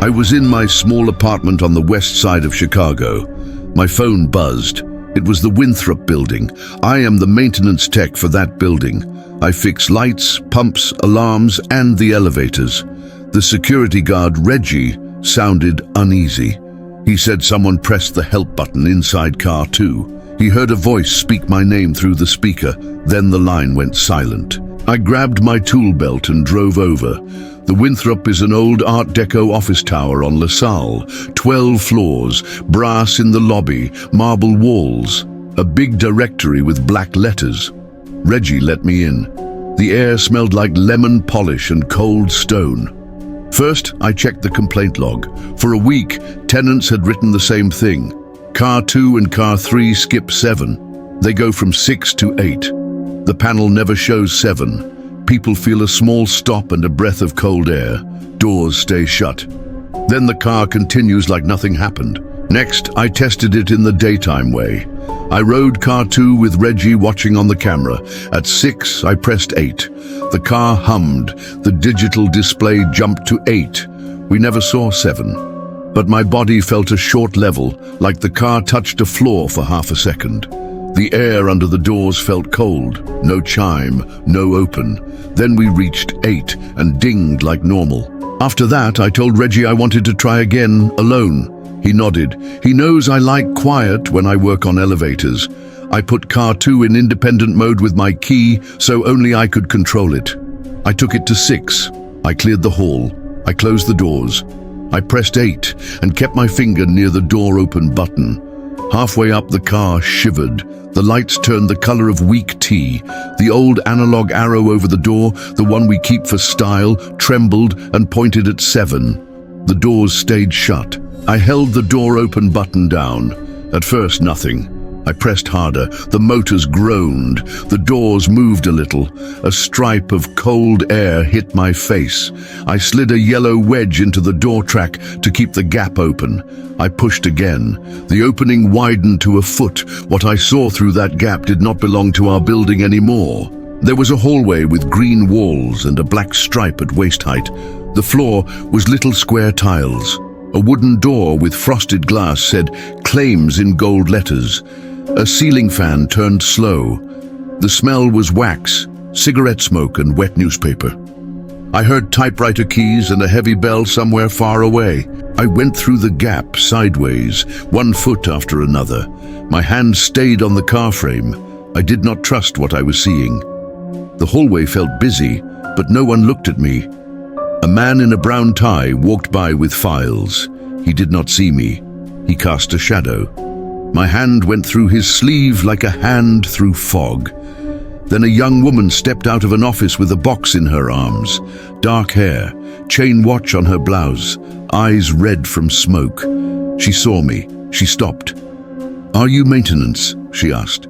I was in my small apartment on the west side of Chicago. My phone buzzed. It was the Winthrop Building. I am the maintenance tech for that building. I fix lights, pumps, alarms, and the elevators. The security guard, Reggie, sounded uneasy. He said someone pressed the help button inside car 2. He heard a voice speak my name through the speaker, then the line went silent. I grabbed my tool belt and drove over. The Winthrop is an old Art Deco office tower on LaSalle, 12 floors, brass in the lobby, marble walls, a big directory with black letters. Reggie let me in. The air smelled like lemon polish and cold stone. First, I checked the complaint log. For a week, tenants had written the same thing. Car 2 and car 3 skip 7. They go from 6 to 8. The panel never shows 7. People feel a small stop and a breath of cold air. Doors stay shut. Then the car continues like nothing happened. Next, I tested it in the daytime way. I rode car 2 with Reggie watching on the camera. At 6, I pressed 8. The car hummed. The digital display jumped to 8. We never saw 7. But my body felt a short level, like the car touched a floor for half a second. The air under the doors felt cold. No chime, no open. Then we reached 8 and dinged like normal. After that, I told Reggie I wanted to try again, alone. He nodded. He knows I like quiet when I work on elevators. I put car 2 in independent mode with my key, so only I could control it. I took it to 6. I cleared the hall. I closed the doors. I pressed 8 and kept my finger near the door open button. Halfway up, the car shivered. The lights turned the color of weak tea. The old analog arrow over the door, the one we keep for style, trembled and pointed at 7. The doors stayed shut. I held the door open button down. At first, nothing. I pressed harder. The motors groaned. The doors moved a little. A stripe of cold air hit my face. I slid a yellow wedge into the door track to keep the gap open. I pushed again. The opening widened to a foot. What I saw through that gap did not belong to our building anymore. There was a hallway with green walls and a black stripe at waist height. The floor was little square tiles. A wooden door with frosted glass said "Claims" in gold letters. A ceiling fan turned slow. The smell was wax, cigarette smoke, and wet newspaper. I heard typewriter keys and a heavy bell somewhere far away. I went through the gap sideways, 1 foot after another. My hand stayed on the car frame. I did not trust what I was seeing. The hallway felt busy, but no one looked at me. A man in a brown tie walked by with files. He did not see me. He cast a shadow. My hand went through his sleeve like a hand through fog. Then a young woman stepped out of an office with a box in her arms. Dark hair, chain watch on her blouse, eyes red from smoke. She saw me. She stopped. "Are you maintenance?" she asked.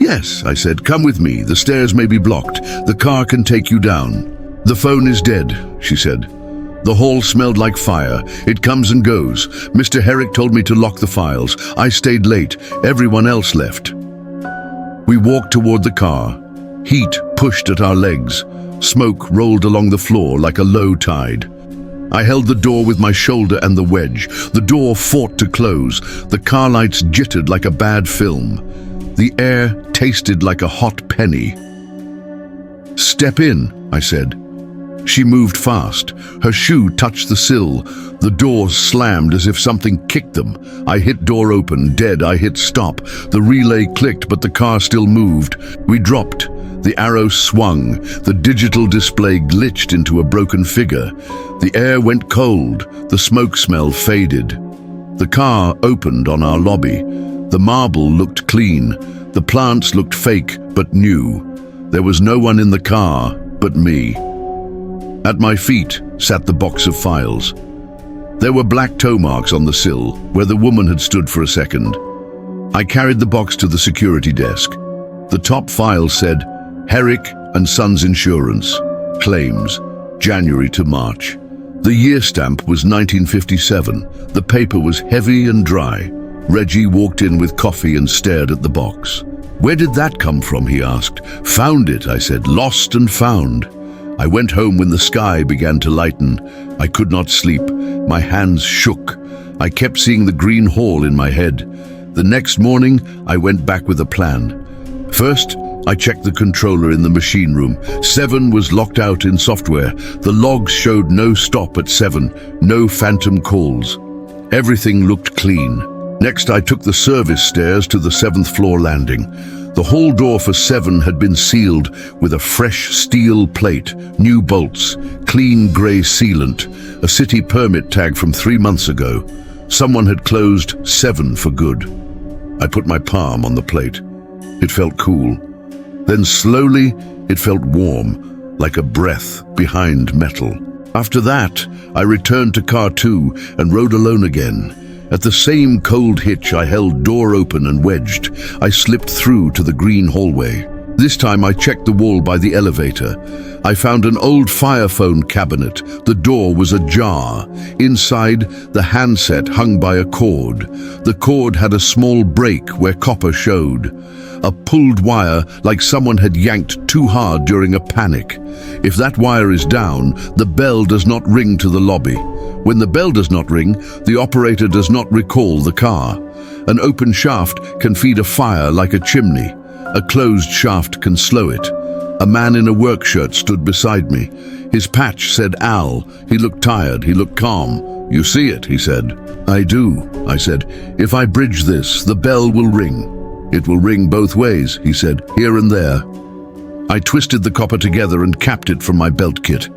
"Yes," I said. "Come with me. The stairs may be blocked. The car can take you down." "The phone is dead," she said. The hall smelled like fire. "It comes and goes. Mr. Herrick told me to lock the files. I stayed late. Everyone else left." We walked toward the car. Heat pushed at our legs. Smoke rolled along the floor like a low tide. I held the door with my shoulder and the wedge. The door fought to close. The car lights jittered like a bad film. The air tasted like a hot penny. "Step in," I said. She moved fast. Her shoe touched the sill. The doors slammed as if something kicked them. I hit door open. Dead. I hit stop. The relay clicked, but the car still moved. We dropped. The arrow swung. The digital display glitched into a broken figure. The air went cold. The smoke smell faded. The car opened on our lobby. The marble looked clean. The plants looked fake, but new. There was no one in the car but me. At my feet sat the box of files. There were black toe marks on the sill, where the woman had stood for a second. I carried the box to the security desk. The top file said, "Herrick and Sons Insurance. Claims, January to March." The year stamp was 1957. The paper was heavy and dry. Reggie walked in with coffee and stared at the box. "Where did that come from?" he asked. "Found it," I said. "Lost and found." I went home when the sky began to lighten. I could not sleep. My hands shook. I kept seeing the green hall in my head. The next morning, I went back with a plan. First, I checked the controller in the machine room. 7 was locked out in software. The logs showed no stop at 7, no phantom calls. Everything looked clean. Next, I took the service stairs to the 7th floor landing. The hall door for 7 had been sealed with a fresh steel plate, new bolts, clean grey sealant, a city permit tag from 3 months ago. Someone had closed 7 for good. I put my palm on the plate. It felt cool. Then slowly, it felt warm, like a breath behind metal. After that, I returned to car 2 and rode alone again. At the same cold hitch, I held door open and wedged. I slipped through to the green hallway. This time I checked the wall by the elevator. I found an old fire phone cabinet. The door was ajar. Inside, the handset hung by a cord. The cord had a small break where copper showed. A pulled wire like someone had yanked too hard during a panic. If that wire is down, the bell does not ring to the lobby. When the bell does not ring, the operator does not recall the car. An open shaft can feed a fire like a chimney. A closed shaft can slow it. A man in a work shirt stood beside me. His patch said Al. He looked tired, he looked calm. "You see it," he said. "I do," I said. "If I bridge this, the bell will ring." "It will ring both ways," he said, "here and there." I twisted the copper together and capped it from my belt kit.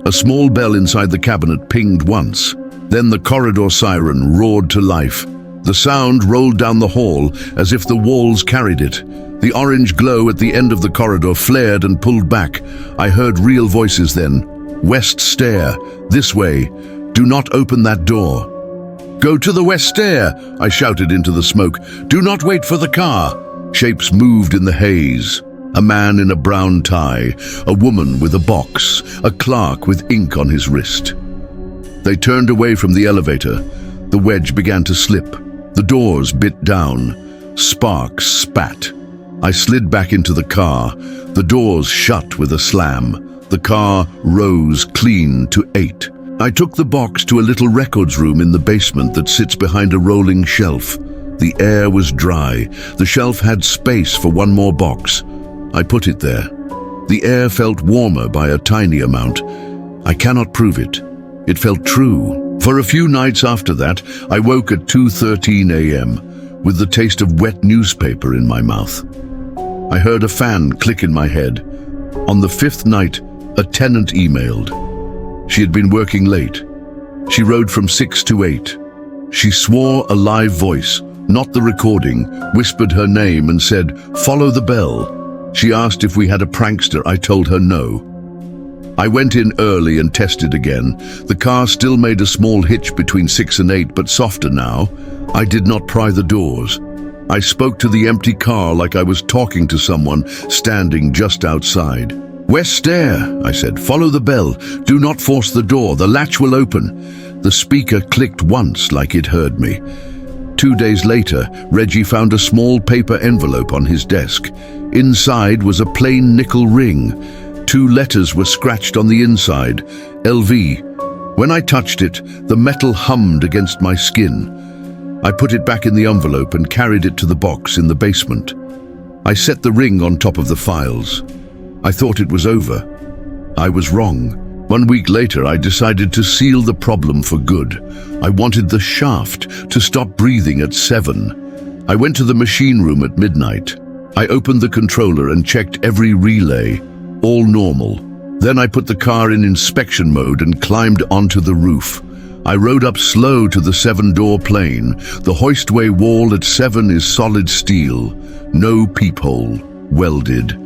A small bell inside the cabinet pinged once. Then the corridor siren roared to life. The sound rolled down the hall as if the walls carried it. The orange glow at the end of the corridor flared and pulled back. I heard real voices then. "West stair, this way. Do not open that door." "Go to the west stair," I shouted into the smoke. "Do not wait for the car." Shapes moved in the haze. A man in a brown tie, a woman with a box, a clerk with ink on his wrist. They turned away from the elevator. The wedge began to slip. The doors bit down. Sparks spat. I slid back into the car. The doors shut with a slam. The car rose clean to 8. I took the box to a little records room in the basement that sits behind a rolling shelf. The air was dry. The shelf had space for one more box. I put it there. The air felt warmer by a tiny amount. I cannot prove it. It felt true. For a few nights after that, I woke at 2:13 a.m. with the taste of wet newspaper in my mouth. I heard a fan click in my head. On the 5th night, a tenant emailed. She had been working late. She rode from 6 to 8. She swore a live voice, not the recording, whispered her name and said, "Follow the bell." She asked if we had a prankster. I told her no. I went in early and tested again. The car still made a small hitch between 6 and 8, but softer now. I did not pry the doors. I spoke to the empty car like I was talking to someone standing just outside. "West stair," I said. "Follow the bell. Do not force the door. The latch will open." The speaker clicked once like it heard me. 2 days later, Reggie found a small paper envelope on his desk. Inside was a plain nickel ring. 2 letters were scratched on the inside, LV. When I touched it, the metal hummed against my skin. I put it back in the envelope and carried it to the box in the basement. I set the ring on top of the files. I thought it was over. I was wrong. 1 week later, I decided to seal the problem for good. I wanted the shaft to stop breathing at 7. I went to the machine room at midnight. I opened the controller and checked every relay. All normal. Then I put the car in inspection mode and climbed onto the roof. I rode up slow to the 7-door plane. The hoistway wall at 7 is solid steel. No peephole. Welded.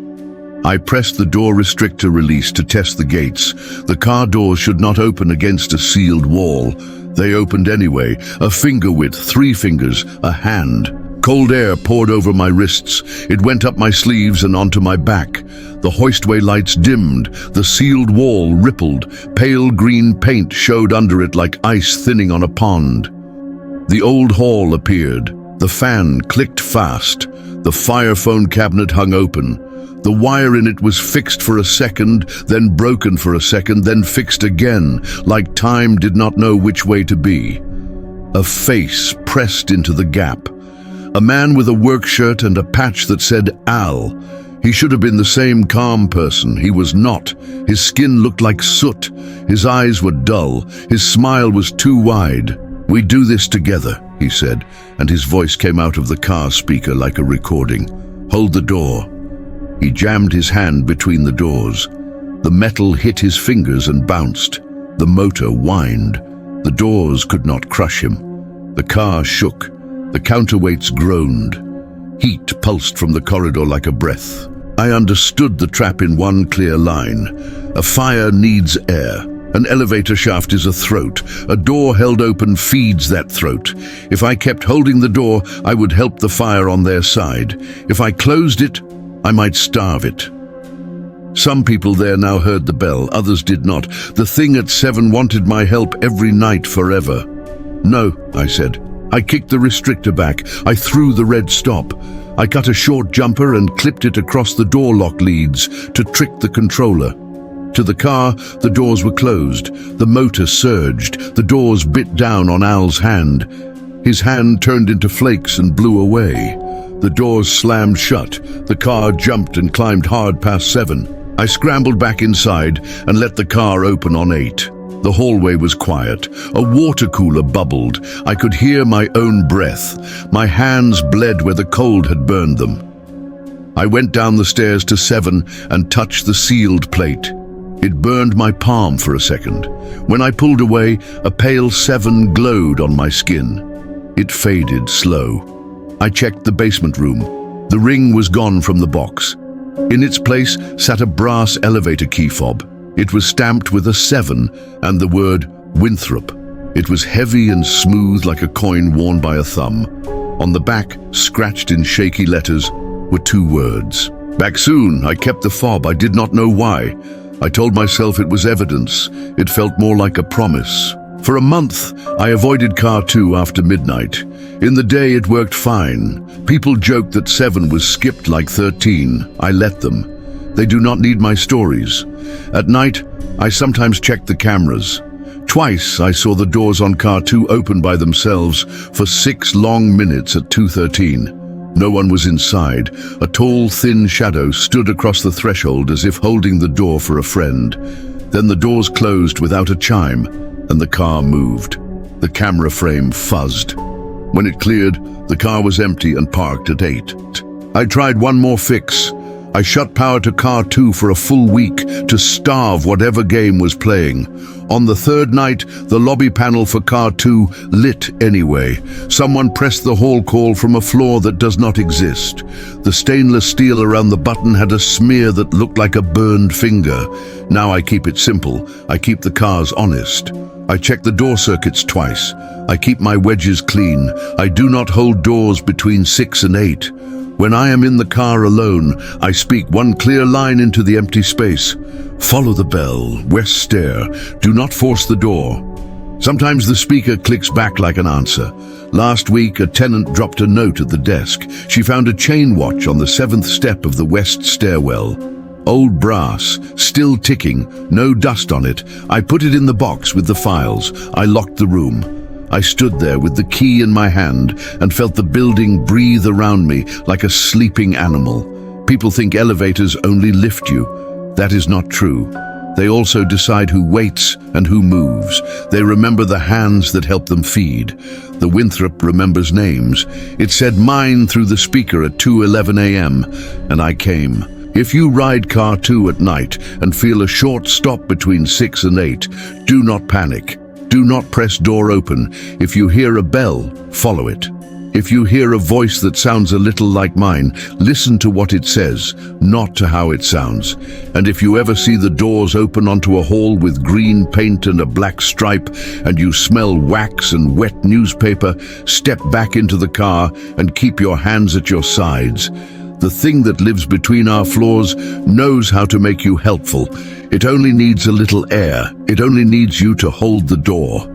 I pressed the door restrictor release to test the gates. The car doors should not open against a sealed wall. They opened anyway. A finger width, 3 fingers, a hand. Cold air poured over my wrists. It went up my sleeves and onto my back. The hoistway lights dimmed. The sealed wall rippled. Pale green paint showed under it like ice thinning on a pond. The old hall appeared. The fan clicked fast. The fire phone cabinet hung open. The wire in it was fixed for a second, then broken for a second, then fixed again, like time did not know which way to be. A face pressed into the gap. A man with a work shirt and a patch that said Al. He should have been the same calm person. He was not. His skin looked like soot. His eyes were dull. His smile was too wide. "We do this together," he said, and his voice came out of the car speaker like a recording. "Hold the door." He jammed his hand between the doors. The metal hit his fingers and bounced. The motor whined. The doors could not crush him. The car shook. The counterweights groaned. Heat pulsed from the corridor like a breath. I understood the trap in one clear line. A fire needs air. An elevator shaft is a throat. A door held open feeds that throat. If I kept holding the door, I would help the fire on their side. If I closed it, I might starve it. Some people there now heard the bell, others did not. The thing at 7 wanted my help every night forever. "No," I said. I kicked the restrictor back. I threw the red stop. I cut a short jumper and clipped it across the door lock leads to trick the controller. To the car, the doors were closed. The motor surged. The doors bit down on Al's hand. His hand turned into flakes and blew away. The doors slammed shut. The car jumped and climbed hard past 7. I scrambled back inside and let the car open on 8. The hallway was quiet. A water cooler bubbled. I could hear my own breath. My hands bled where the cold had burned them. I went down the stairs to 7 and touched the sealed plate. It burned my palm for a second. When I pulled away, a pale 7 glowed on my skin. It faded slow. I checked the basement room. The ring was gone from the box. In its place sat a brass elevator key fob. It was stamped with a 7 and the word Winthrop. It was heavy and smooth like a coin worn by a thumb. On the back, scratched in shaky letters, were 2 words. "Back soon." I kept the fob. I did not know why. I told myself it was evidence. It felt more like a promise. For a month, I avoided car 2 after midnight. In the day, it worked fine. People joked that 7 was skipped like 13. I let them. They do not need my stories. At night, I sometimes checked the cameras. Twice, I saw the doors on car 2 open by themselves for 6 long minutes at 2:13. No one was inside. A tall, thin shadow stood across the threshold as if holding the door for a friend. Then the doors closed without a chime, and the car moved. The camera frame fuzzed. When it cleared, the car was empty and parked at 8. I tried one more fix. I shut power to car 2 for a full week to starve whatever game was playing. On the 3rd night, the lobby panel for car 2 lit anyway. Someone pressed the hall call from a floor that does not exist. The stainless steel around the button had a smear that looked like a burned finger. Now I keep it simple. I keep the cars honest. I check the door circuits twice. I keep my wedges clean. I do not hold doors between 6 and 8. When I am in the car alone, I speak one clear line into the empty space. Follow the bell, west stair. Do not force the door. Sometimes the speaker clicks back like an answer. Last week, a tenant dropped a note at the desk. She found a chain watch on the 7th step of the west stairwell. Old brass, still ticking, no dust on it. I put it in the box with the files. I locked the room. I stood there with the key in my hand and felt the building breathe around me like a sleeping animal. People think elevators only lift you. That is not true. They also decide who waits and who moves. They remember the hands that help them feed. The Winthrop remembers names. It said mine through the speaker at 2:11 a.m., and I came. If you ride car 2 at night and feel a short stop between 6 and 8, do not panic. Do not press door open. If you hear a bell, follow it. If you hear a voice that sounds a little like mine, listen to what it says, not to how it sounds. And if you ever see the doors open onto a hall with green paint and a black stripe, and you smell wax and wet newspaper, step back into the car and keep your hands at your sides. The thing that lives between our floors knows how to make you helpful. It only needs a little air. It only needs you to hold the door.